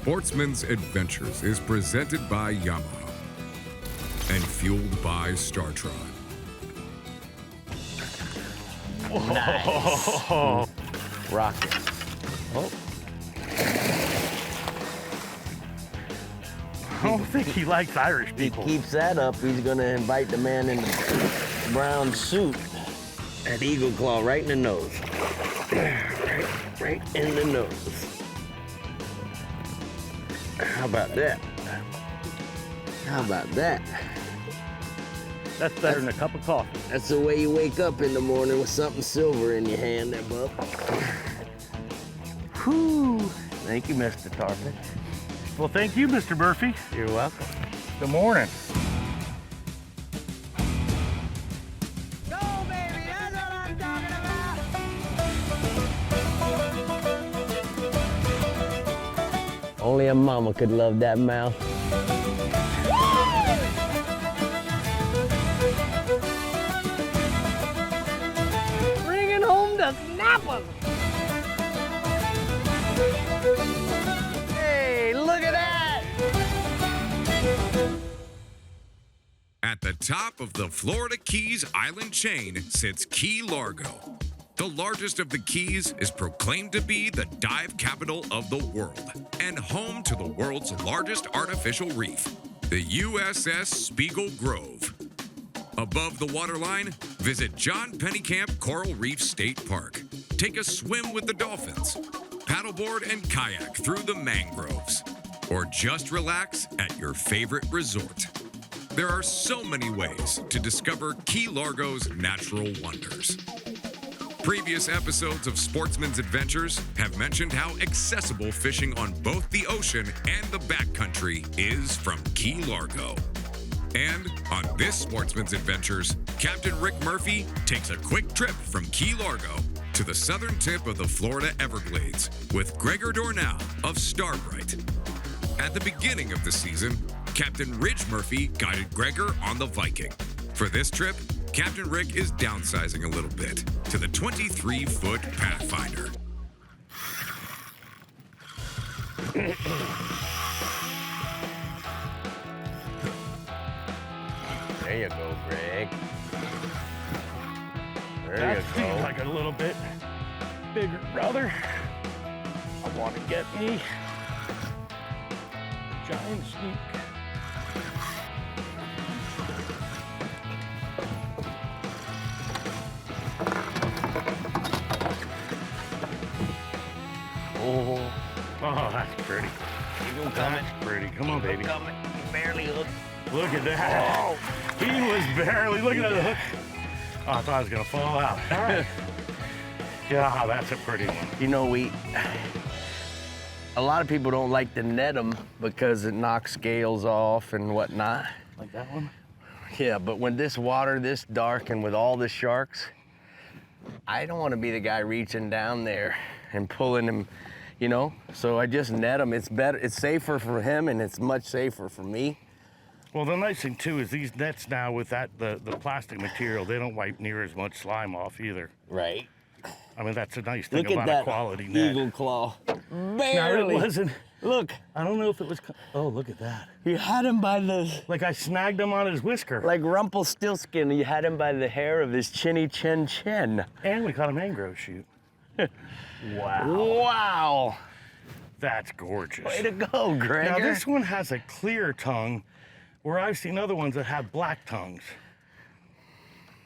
Sportsman's Adventures is presented by YANMAR and fueled by STARTRON. Nice. Rocket. Oh. I don't think he likes Irish people. He keeps that up, he's gonna invite the man in the brown suit. That eagle claw right in the nose. Right in the nose. How about that? How about that? That's better than a cup of coffee. That's the way you wake up in the morning with something silver in your hand there, bub. Whew. Thank you, Mr. Tarpon. Well, thank you, Mr. Murphy. You're welcome. Good morning. Go, baby, that's what I'm talking about. Only a mama could love that mouth. Bringing home the snappers. Hey, look at that. At the top of the Florida Keys island chain sits Key Largo. The largest of the Keys is proclaimed to be the dive capital of the world and home to the world's largest artificial reef, the USS Spiegel Grove. Above the waterline, visit John Pennekamp Coral Reef State Park. Take a swim with the dolphins, paddleboard and kayak through the mangroves, or just relax at your favorite resort. There are so many ways to discover Key Largo's natural wonders. Previous episodes of Sportsman's Adventures have mentioned how accessible fishing on both the ocean and the backcountry is from Key Largo. And on this Sportsman's Adventures, Captain Rick Murphy takes a quick trip from Key Largo to the southern tip of the Florida Everglades with Gregor Dornall of Starbright. At the beginning of the season, Captain Ridge Murphy guided Gregor on the Viking. For this trip, Captain Rick is downsizing a little bit to the 23-foot Pathfinder. There you go, Greg. There That you seems go. like a little bit bigger, brother. I want to get me a giant snook. Oh, that's pretty. You gonna come it? That's pretty. Come on, baby. Coming. You barely hooked. Look at that. Oh. He was barely, look at that hook. Oh, I thought I was gonna fall out. All right. Yeah, that's a pretty one. You know, a lot of people don't like to net them because it knocks scales off and whatnot. Like that one? Yeah, but when this water this dark and with all the sharks, I don't want to be the guy reaching down there and pulling him, you know? So I just net him. It's better, it's safer for him and it's much safer for me. Well, the nice thing too is these nets now with that the plastic material, they don't wipe near as much slime off either. Right. I mean, that's a nice thing Look at about that a quality net. eagle claw. No, Barely. it wasn't. Look, I don't know if it was. Oh, look at that. you had him by the, Like I snagged him on his whisker. like Rumpelstiltskin, you had him by the hair of his chinny chin chin. And we caught a mangrove shoot. Wow. Wow. That's gorgeous. Way to go, Greg. Now this one has a clear tongue, where I've seen other ones that have black tongues.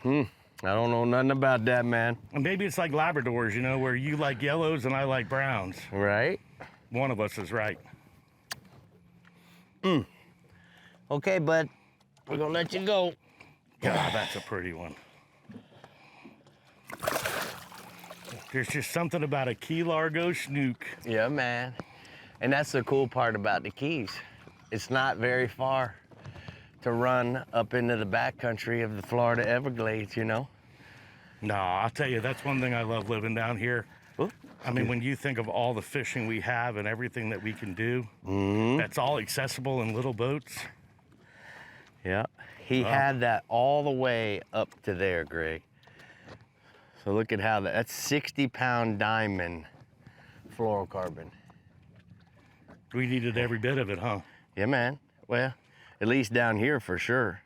I don't know nothing about that, man. And maybe it's like Labradors, you know, where you like yellows and I like browns. Right? One of us is right. Okay, bud. We're gonna let you go. God, that's a pretty one. There's just something about a Key Largo snook. Yeah, man. And that's the cool part about the Keys. It's not very far to run up into the backcountry of the Florida Everglades, you know? No, I'll tell you, that's one thing I love living down here. Ooh. I mean, when you think of all the fishing we have and everything that we can do, that's all accessible in little boats. Yeah. He had that all the way up to there, Greg. So look at how that's 60-pound diamond fluorocarbon. We needed every bit of it, huh? Yeah, man. Well, at least down here for sure.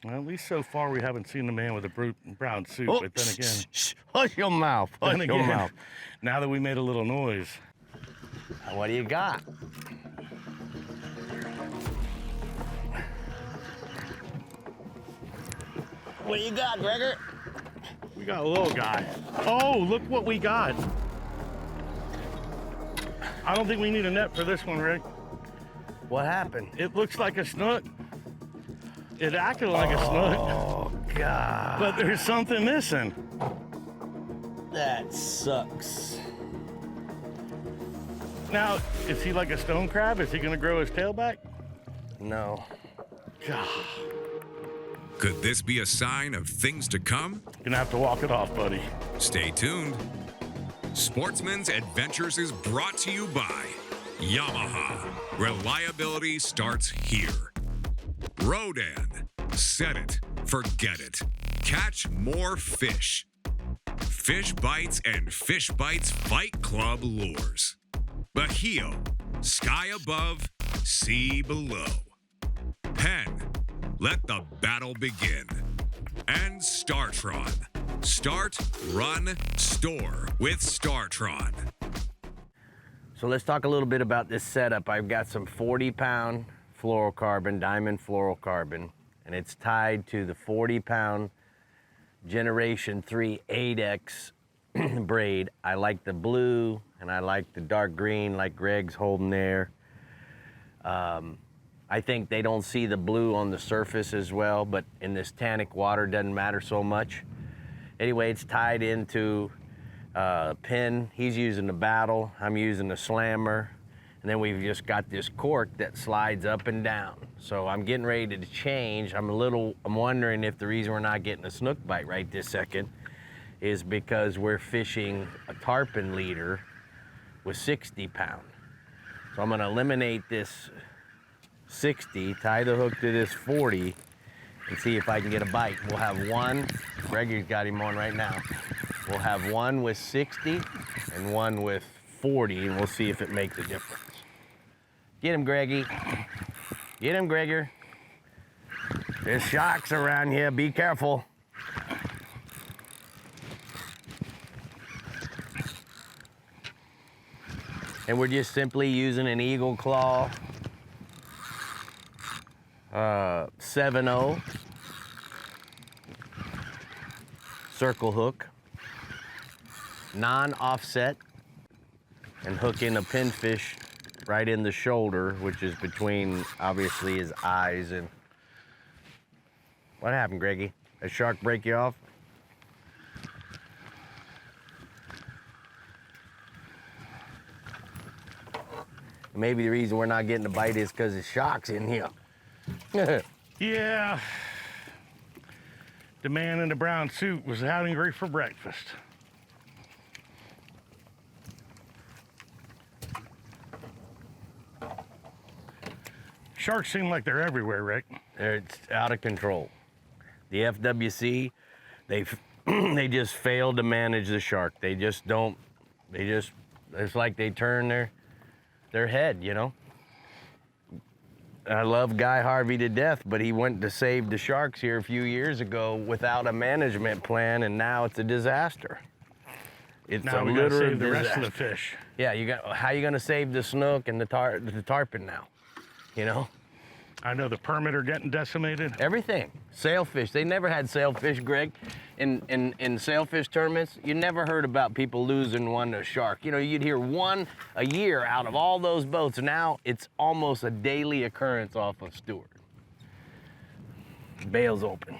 Well, at least so far we haven't seen the man with a brown suit, Oh, but then again... Hush your mouth. Hush Then your again, mouth. now that we made a little noise. What do you got? What do you got, Gregor? We got a little guy. Oh, look what we got. I don't think we need a net for this one, Rick. What happened? It looks like a snook. It acted like a snook, Oh, God. but there's something missing. That sucks. Now, is he like a stone crab? Is he gonna grow his tail back? No. God, Could this be a sign of things to come? gonna have to walk it off, buddy. Stay tuned. Sportsman's Adventures is brought to you by Yamaha. Reliability starts here. Rodan. Set it. Forget it. Catch more fish. Fish Bites and Fish Bites Fight Club lures. Bahio. Sky above, sea below. Penn. Let the battle begin. And STARTRON. Start, run, store with STARTRON. So let's talk a little bit about this setup. I've got some 40-pound fluorocarbon, diamond fluorocarbon, and it's tied to the 40-pound Generation 3 8X braid. I like the blue, and I like the dark green like Greg's holding there. I think they don't see the blue on the surface as well, but in this tannic water, doesn't matter so much. Anyway, it's tied into a pin. He's using the battle, I'm using the slammer, and then we've just got this cork that slides up and down. So I'm getting ready to change. I'm wondering if the reason we're not getting a snook bite right this second is because we're fishing a tarpon leader with 60 pound. So I'm gonna eliminate this 60, tie the hook to this 40, and see if I can get a bite. We'll have one, Gregory's got him on right now. We'll have one with 60 and one with 40, and we'll see if it makes a difference. Get him, Greggy. Get him, Gregor. There's sharks around here, be careful. And we're just simply using an Eagle Claw 7/0 circle hook, non-offset, and hooking a pinfish right in the shoulder, which is between obviously his eyes and... What happened, Greggy? A shark break you off? Maybe the reason we're not getting a bite is because there's sharks in here. Yeah. The man in the brown suit was having great for breakfast. Sharks seem like they're everywhere, Rick. It's out of control. The FWC, they just failed to manage the shark. They just don't, it's like they turn their head, you know? I love Guy Harvey to death, but he went to save the sharks here a few years ago without a management plan, and now it's a disaster. It's Now a we gotta literal save the rest of the disaster. fish. Yeah, how you gonna save the snook and the tarpon now? You know? I know the permit are getting decimated. Everything. Sailfish. They never had sailfish, Greg. In sailfish tournaments, you never heard about people losing one to a shark. You know, you'd hear one a year out of all those boats. Now it's almost a daily occurrence off of Stewart. Bail's open.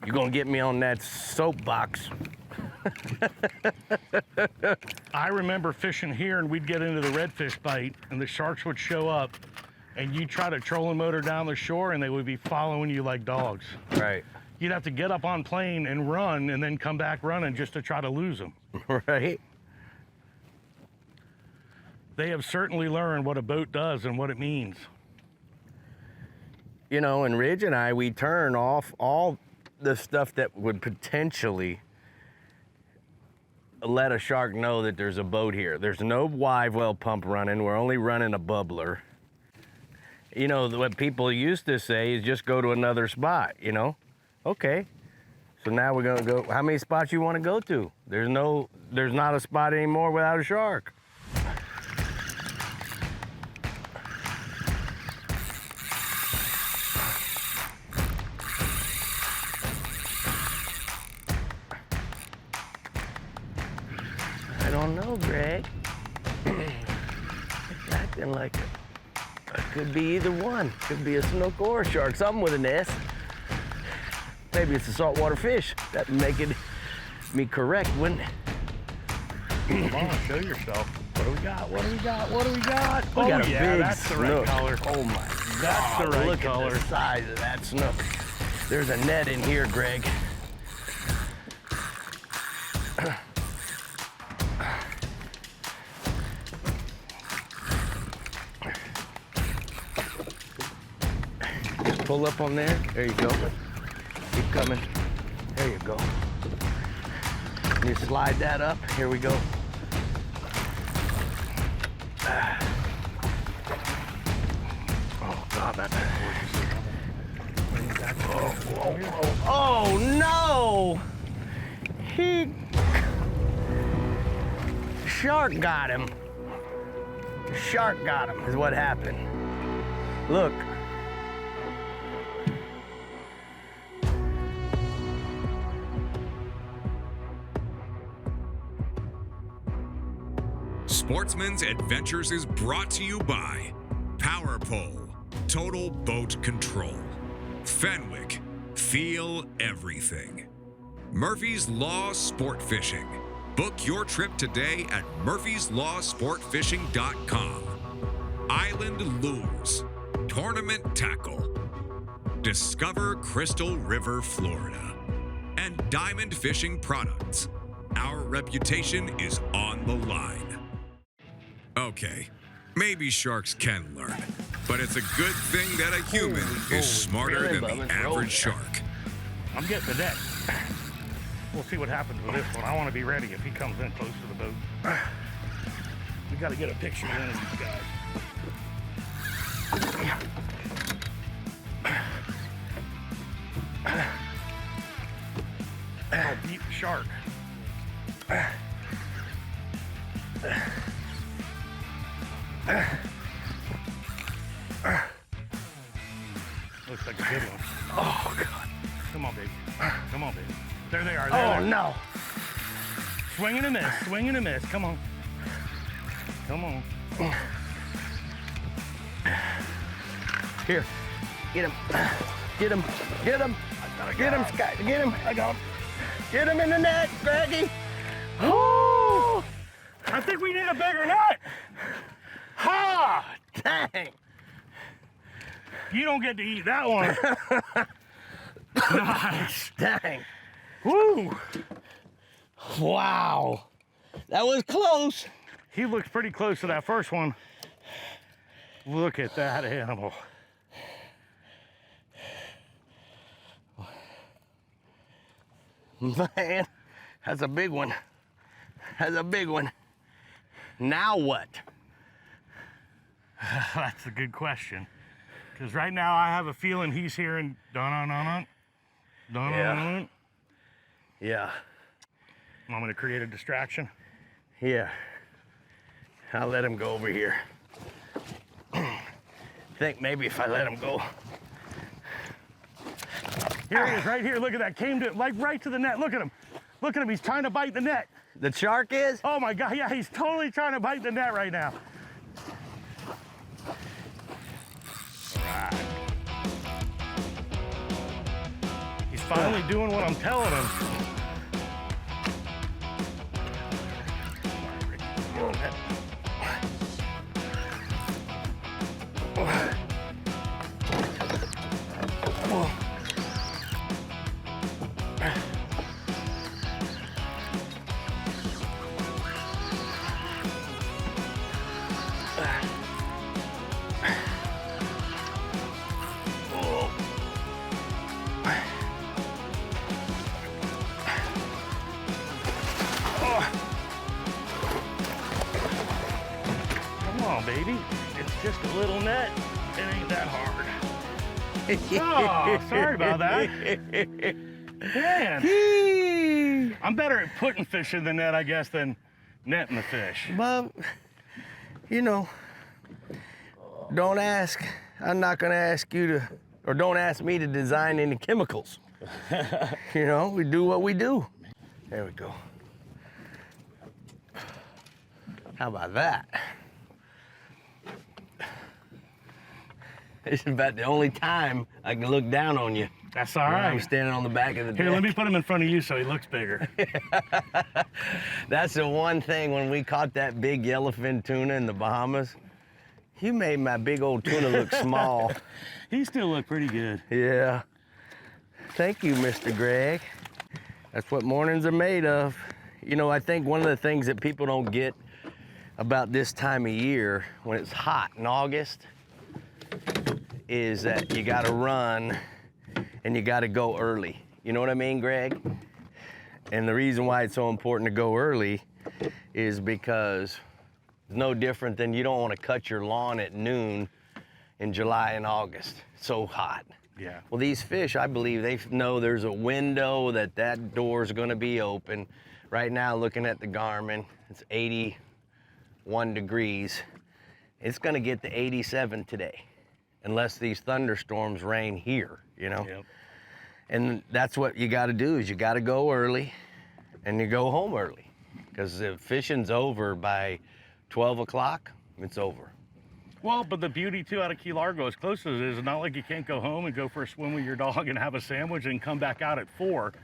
You're gonna get me on that soapbox. I remember fishing here and we'd get into the redfish bite and the sharks would show up and you'd try to trolling motor down the shore and they would be following you like dogs. Right. You'd have to get up on plane and run and then come back running just to try to lose them. Right. They have certainly learned what a boat does and what it means. You know, and Ridge and I, we turn off all the stuff that would potentially let a shark know that there's a boat here. There's no live well pump running. We're only running a bubbler. You know, what people used to say is just go to another spot, you know? Okay. So now we're gonna go, how many spots you wanna go to? There's not a spot anymore without a shark. I don't know, Greg. It's acting like it could be either one. Could be a snook or a shark, something with an S. Maybe it's a saltwater fish. That'd make it me correct, wouldn't it? Come on, show yourself. What do we got? What do we got? What do we got? We Oh, got a yeah, big that's the right snook. color. Oh my That's God, the right look color. at the size of that snook. There's a net in here, Greg. Just pull up on there. There you go. Keep coming. There you go. You slide that up. Here we go. Oh God, that's. Oh no! Shark got him. Shark got him is what happened. Look. Sportsman's Adventures is brought to you by Power Pole, Total Boat Control, Fenwick, Feel Everything, Murphy's Law Sport Fishing. Book your trip today at murphyslawsportfishing.com. Island Lures, Tournament Tackle, Discover Crystal River, Florida, and Diamond Fishing Products. Our reputation is on the line. Okay, maybe sharks can learn, but it's a good thing that a human is smarter than the average shark. I'm getting the net. We'll see what happens with this one. I want to be ready if he comes in close to the boat. We got to get a picture of one of these guys. Oh, beat the shark. Looks like a good one. Oh God. Come on, baby. Come on, baby. There they are. Oh no. Swing and a miss. Swing and a miss. Come on. Come on. Here. Get him. Get him. Get him. Get him, Scott. Get him. I got him. Get him in the net, Greggy. Oh! I think we need a bigger net. Ha! Dang. You don't get to eat that one. Nice. Dang. Woo! Wow. That was close. He looks pretty close to that first one. Look at that animal. Man, that's a big one. That's a big one. Now what? That's a good question. Because right now I have a feeling he's hearing dun-dun-dun-dun, dun-dun-dun-dun. Yeah. I'm going to create a distraction. Yeah. I'll let him go over here. Think maybe if I let him go. Here he is, right here. Look at that. Came to, like, right to the net. Look at him. Look at him. He's trying to bite the net. The shark is? Oh, my God. Yeah, he's totally trying to bite the net right now. All right. He's finally doing what I'm telling him. on, baby. It's just a little net. It ain't that hard. Oh, sorry about that. Man, I'm better at putting fish in the net, I guess, than netting the fish. Well, you know, don't ask. I'm not gonna ask you to, or don't ask me to design any chemicals. You know, we do what we do. There we go. How about that? This is about the only time I can look down on you. That's all when right. I'm standing on the back of the Here, deck. let me put him in front of you so he looks bigger. That's the one thing when we caught that big yellowfin tuna in the Bahamas. You made my big old tuna look small. He still look pretty good. Yeah. Thank you, Mr. Greg. That's what mornings are made of. You know, I think one of the things that people don't get about this time of year, when it's hot in August, is that you gotta run and you gotta go early. You know what I mean, Greg? And the reason why it's so important to go early is because it's no different than you don't want to cut your lawn at noon in July and August. It's so hot. Yeah. Well, these fish, I believe they know there's a window that door is going to be open. Right now, looking at the GARMIN, it's 81 degrees. It's going to get to 87 today, unless these thunderstorms rain here, you know? Yep. And that's what you got to do, is you got to go early and you go home early. Because if fishing's over by 12 o'clock, it's over. Well, but the beauty too out of Key Largo, as close as it is, it's not like you can't go home and go for a swim with your dog and have a sandwich and come back out at 4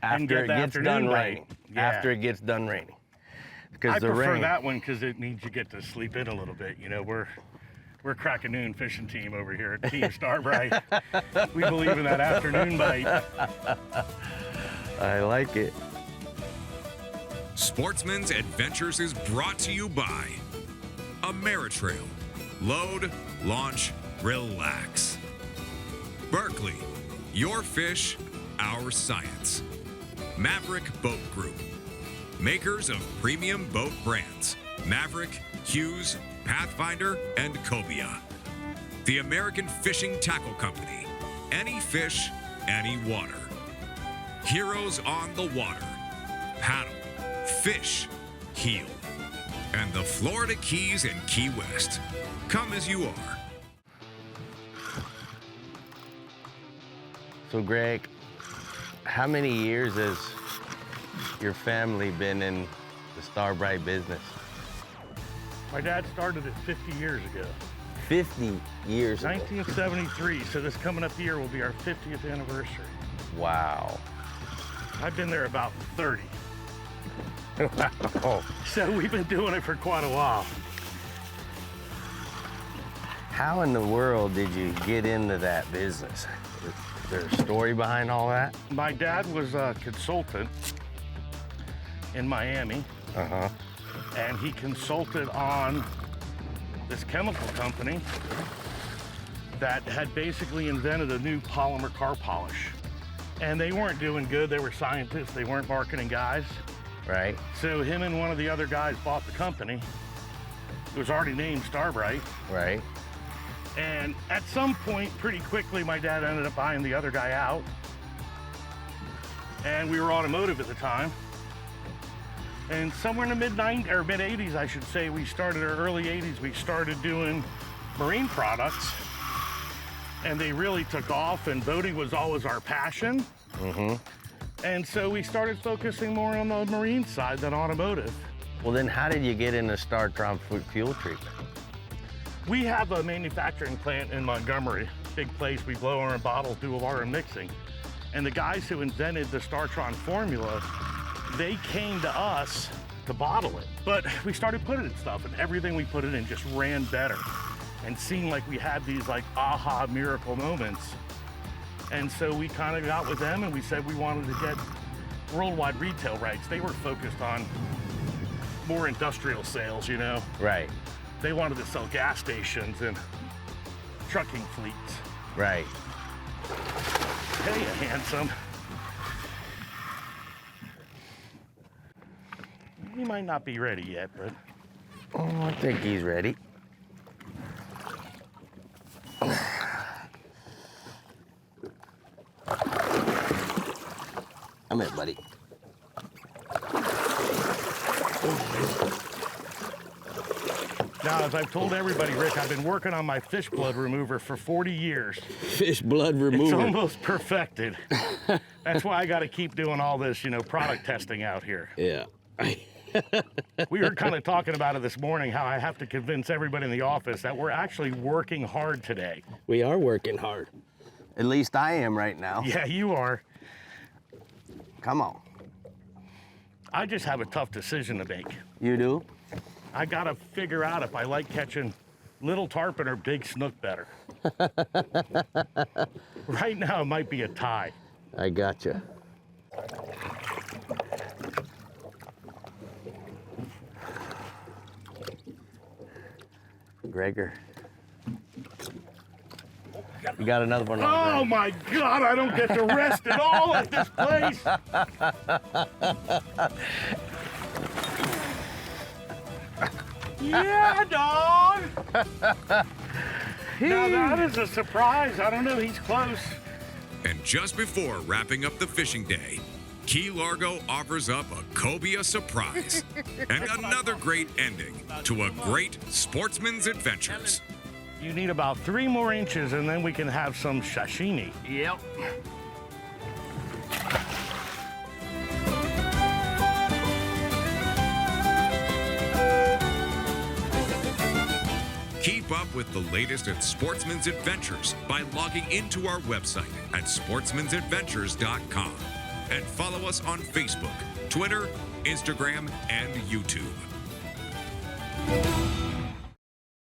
and After get it the gets afternoon done bite. raining. Yeah. After it gets done raining. Because I the prefer rain. that one because it means you get to sleep in a little bit. You know, we're crack a noon fishing team over here at Team Starbright. We believe in that afternoon bite. I like it. Sportsman's Adventures is brought to you by Ameritrail. Load, launch, relax. Berkeley, your fish, our science. Maverick Boat Group, makers of premium boat brands Maverick, Hughes, Pathfinder, and Cobia. The American Fishing Tackle Company, any fish, any water. Heroes on the water, paddle, fish, heel. And the Florida Keys and Key West, come as you are. So Greg, how many years has your family been in the Starbright business? My dad started it 50 years ago. 50 years ago. 1973, so this coming up year will be our 50th anniversary. Wow. I've been there about 30. Wow. So we've been doing it for quite a while. How in the world did you get into that business? Is there a story behind all that? My dad was a consultant in Miami, Uh-huh. and he consulted on this chemical company that had basically invented a new polymer car polish. And they weren't doing good. They were scientists. They weren't marketing guys. Right? So him and one of the other guys bought the company. It was already named Starbright. Right. And at some point, pretty quickly, my dad ended up buying the other guy out. And we were automotive at the time. And somewhere in the mid-80s, I should say, we started, or early 80s, we started doing marine products. And they really took off, and boating was always our passion. Mm-hmm. And so we started focusing more on the marine side than automotive. Well, then how did you get into STARTRON fuel treatment? We have a manufacturing plant in Montgomery, big place. We blow our own bottles, do all our own mixing. And the guys who invented the STARTRON formula, they came to us to bottle it. But we started putting in stuff, and everything we put it in just ran better and seemed like we had these like aha miracle moments. And so we kind of got with them and we said we wanted to get worldwide retail rights. They were focused on more industrial sales, you know. Right. They wanted to sell gas stations and trucking fleets. Right. Hey, handsome. He might not be ready yet, but Oh, I think he's ready. Come here, buddy. Now, as I've told everybody, Rick, I've been working on my fish blood remover for 40 years. Fish blood It's remover. almost perfected. That's why I got to keep doing all this, product testing out here. Yeah. We were kind of talking about it this morning, how I have to convince everybody in the office that we're actually working hard today. We are working hard. At least I am right now. Yeah, you are. Come on. I just have a tough decision to make. You do? I got to figure out if I like catching little tarpon or big snook better. Right now, it might be a tie. I gotcha. Gregor. You got another one on Oh my God, I don't get to rest at all at this place. Yeah, dog. Now that is a surprise. I don't know, he's close. And just before wrapping up the fishing day, Key Largo offers up a cobia surprise and another great ending to a great sportsman's adventures. You need about 3 more inches and then we can have some sashimi. Yep. Keep up with the latest in Sportsman's Adventures by logging into our website at sportsmansadventures.com and follow us on Facebook, Twitter, Instagram, and YouTube.